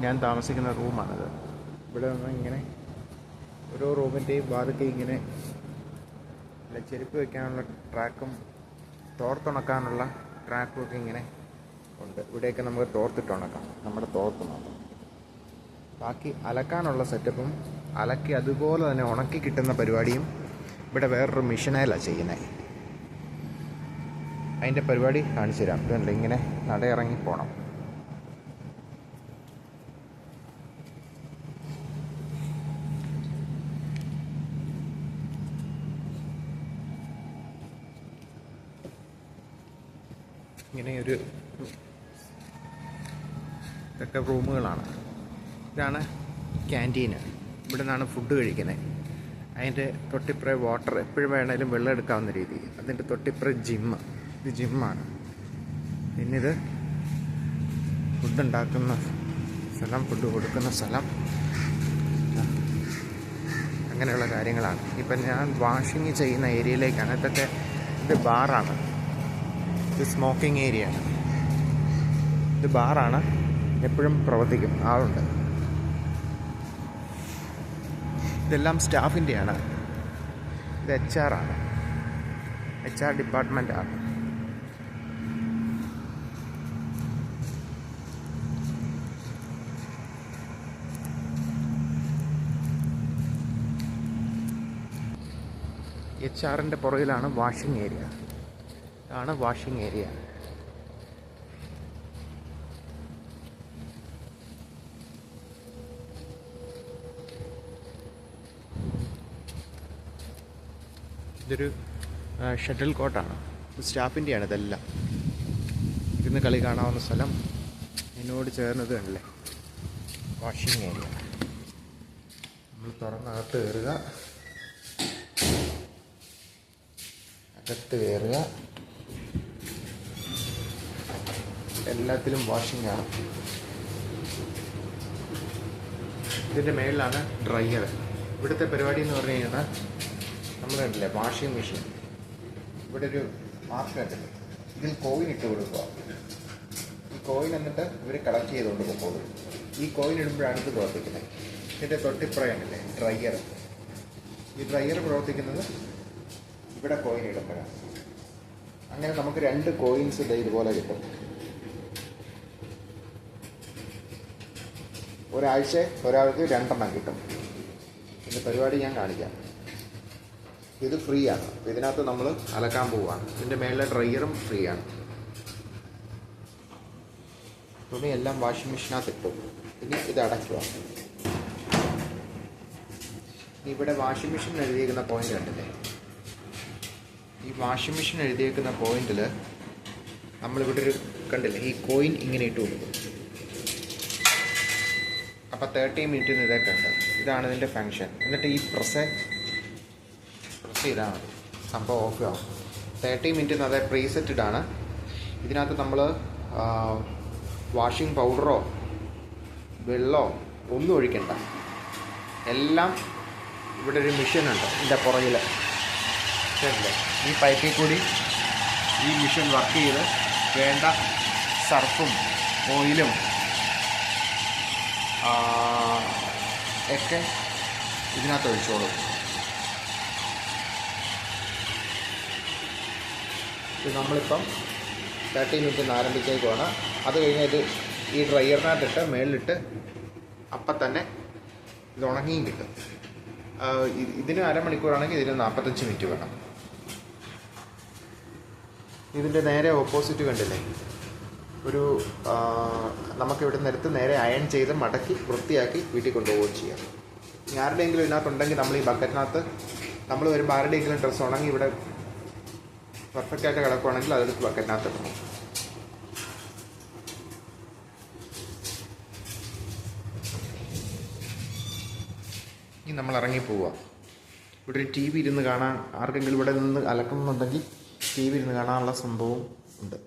ഞാൻ താമസിക്കുന്ന റൂമാണിത്. ഇവിടെ നിന്ന് ഇങ്ങനെ ഓരോ റൂമിൻ്റെയും വാതിൽക്ക് ഇങ്ങനെ ചെരുപ്പ് വയ്ക്കാനുള്ള ട്രാക്കും തോർത്തുണക്കാനുള്ള ട്രാക്കും ഒക്കെ ഇങ്ങനെ ഉണ്ട്. ഇവിടെയൊക്കെ നമുക്ക് തോർത്തിട്ടുണക്കാം, നമ്മുടെ തോർത്ത് മാത്രം. ബാക്കി അലക്കാനുള്ള സെറ്റപ്പും അലക്കി അതുപോലെ തന്നെ ഉണക്കി കിട്ടുന്ന പരിപാടിയും ഇവിടെ വേറൊരു മെഷീനിലാണ് ചെയ്യുന്നത്. അതിൻ്റെ പരിപാടി കാണിച്ചു തരാം. ഇതുണ്ട്, ഇങ്ങനെ നടയിറങ്ങി പോകണം. ഇങ്ങനെ ഒരു ഇതൊക്കെ റൂമുകളാണ്. ഇതാണ് ക്യാൻറ്റീന്. ഇവിടെ നിന്നാണ് ഫുഡ് കഴിക്കുന്നത്. അതിൻ്റെ തൊട്ടിപ്പുറേ വാട്ടർ, എപ്പോഴും വേണേലും വെള്ളം എടുക്കാവുന്ന രീതി. അതിൻ്റെ തൊട്ടിപ്പുറേ ജിമ്മ്. ഇത് ജിമ്മാണ്. പിന്നിത് ഫുഡ് ഉണ്ടാക്കുന്ന സ്ഥലം, ഫുഡ് കൊടുക്കുന്ന സ്ഥലം, അങ്ങനെയുള്ള കാര്യങ്ങളാണ്. ഇപ്പം ഞാൻ വാഷിങ് ചെയ്യുന്ന ഏരിയയിലേക്കാണ്. ഇതൊക്കെ ഇത് ബാറാണ്. ഇത് സ്മോക്കിംഗ് ഏരിയയാണ്. ഇത് ബാറാണ്, എപ്പോഴും പ്രവർത്തിക്കും, ആളുണ്ട്. ഇതെല്ലാം സ്റ്റാഫിൻ്റെയാണ്. ഇത് HR ആണ്, HR ഡിപ്പാർട്ട്മെൻറ്റാണ്. HRൻ്റെ പുറകിലാണ് വാഷിംഗ് ഏരിയ. ഇതാണ് വാഷിംഗ് ഏരിയ. ഇതൊരു ഷട്ടിൽ കോർട്ടാണ്. സ്റ്റാഫിൻ്റെയാണ് ഇതെല്ലാം. ഇരുന്ന് കളി കാണാവുന്ന സ്ഥലം. ഇതിനോട് ചേർന്നത് കണ്ടില്ലേ, വാഷിംഗ് ഏരിയ. നമ്മൾ തുറന്നകത്ത് കയറുക, അകത്ത് കയറുക. എല്ലാത്തിലും വാഷിംഗ് ആണ്. ഇതിൻ്റെ മേളിലാണ് ഡ്രയർ. ഇവിടുത്തെ പരിപാടി എന്ന് പറഞ്ഞു കഴിഞ്ഞാൽ നമ്മൾ കണ്ടില്ലേ വാഷിംഗ് മെഷീൻ. ഇവിടെ ഒരു മാസ്ക് കണ്ടില്ലേ, ഇതിൽ കോയിൻ ഇട്ട് കൊടുക്കുക. ഈ കോയിൻ എന്നിട്ട് ഇവർ കളക്ട് ചെയ്തുകൊണ്ട് പോകും. ഈ കോയിൻ ഇടുമ്പോഴാണ് ഇത് പ്രവർത്തിക്കുന്നത്. ഇതിൻ്റെ തൊട്ടിപ്പുറയല്ലേ ഡ്രയർ. ഈ ഡ്രയർ പ്രവർത്തിക്കുന്നത് ഇവിടെ കോയിൻ ഇടുമ്പോഴാണ്. അങ്ങനെ നമുക്ക് 2 കോയിൻസ് ഇതുപോലെ കിട്ടും. ഒരാഴ്ച ഒരാൾക്ക് 2 എണ്ണം കിട്ടും. ഇതിൻ്റെ പരിപാടി ഞാൻ കാണിക്കാം. ഇത് ഫ്രീ ആണ്. ഇതിനകത്ത് നമ്മൾ അലക്കാൻ പോവുകയാണ്. ഇതിൻ്റെ മേളിലെ ഡ്രയറും ഫ്രീ ആണ്. തുണിയെല്ലാം വാഷിംഗ് മെഷീനകത്ത് ഇട്ടു. ഇനി ഇത് അടയ്ക്കുക. ഇവിടെ വാഷിംഗ് മെഷീൻ എഴുതിയിരിക്കുന്ന പോയിന്റ് കണ്ടില്ലേ, ഈ വാഷിംഗ് മെഷീൻ എഴുതിയേക്കുന്ന പോയിന്റിൽ നമ്മളിവിടെ ഒരു കണ്ടില്ലേ, ഈ കോയിൻ ഇങ്ങനെ ഇട്ട് കൊടുക്കും. അപ്പോൾ 30 മിനിറ്റിന് ഇതൊക്കെ ഉണ്ട്. ഇതാണ് ഇതിൻ്റെ ഫങ്ഷൻ. എന്നിട്ട് ഈ പ്രസ് ചെയ്താണ് സംഭവം ഓഫ് ആവും. 30 മിനിറ്റിന് അതേ പ്രീസെറ്റഡ് ആണ്. ഇതിനകത്ത് നമ്മൾ വാഷിംഗ് പൗഡറോ വെള്ളമോ ഒന്നും ഒഴിക്കണ്ട. എല്ലാം ഇവിടെ ഒരു മെഷീനുണ്ട്. ഇതിൻ്റെ പുറകിൽ ഈ പൈപ്പിൽ കൂടി ഈ മെഷീൻ വർക്ക് ചെയ്ത് വേണ്ട സർഫും ഓയിലും ഒക്കെ ഇതിനകത്ത് ഒഴിച്ചോളും. ഇത് നമ്മളിപ്പം 30 മിനിറ്റ് ആരംഭിച്ചേക്കുവാണ്. അത് കഴിഞ്ഞ് ഇത് ഈ ഡ്രയറിനകത്തിട്ട് മേളിലിട്ട് അപ്പം തന്നെ ഇത് ഉണങ്ങിയും കിട്ടും. ഇതിന് അരമണിക്കൂറാണെങ്കിൽ ഇതിന് 45 മിനിറ്റ് വേണം. ഇതിൻ്റെ നേരെ ഓപ്പോസിറ്റ് കണ്ടില്ലേ, ഒരു നമുക്കിവിടെ നിരത്ത് നേരെ അയൺ ചെയ്ത് മടക്കി വൃത്തിയാക്കി വീട്ടിൽ കൊണ്ടുപോവുകയും ചെയ്യാം. ആരുടെയെങ്കിലും ഇതിനകത്തുണ്ടെങ്കിൽ നമ്മൾ ഈ ബക്കറ്റിനകത്ത് നമ്മൾ വരുമ്പോൾ ആരുടെയെങ്കിലും ഡ്രസ്സ് ഉണങ്ങി ഇവിടെ പെർഫെക്റ്റായിട്ട് കിടക്കുകയാണെങ്കിൽ അതെടുത്ത് ബക്കറ്റിനകത്ത് ഇടണം. ഇനി നമ്മൾ ഇറങ്ങി പോവുക. ഇവിടെ ഒരു TV ഇരുന്ന് കാണാൻ, ആർക്കെങ്കിലും ഇവിടെ നിന്ന് അലക്കുന്നുണ്ടെങ്കിൽ TV ഇരുന്ന് കാണാനുള്ള സംഭവം ഉണ്ട്.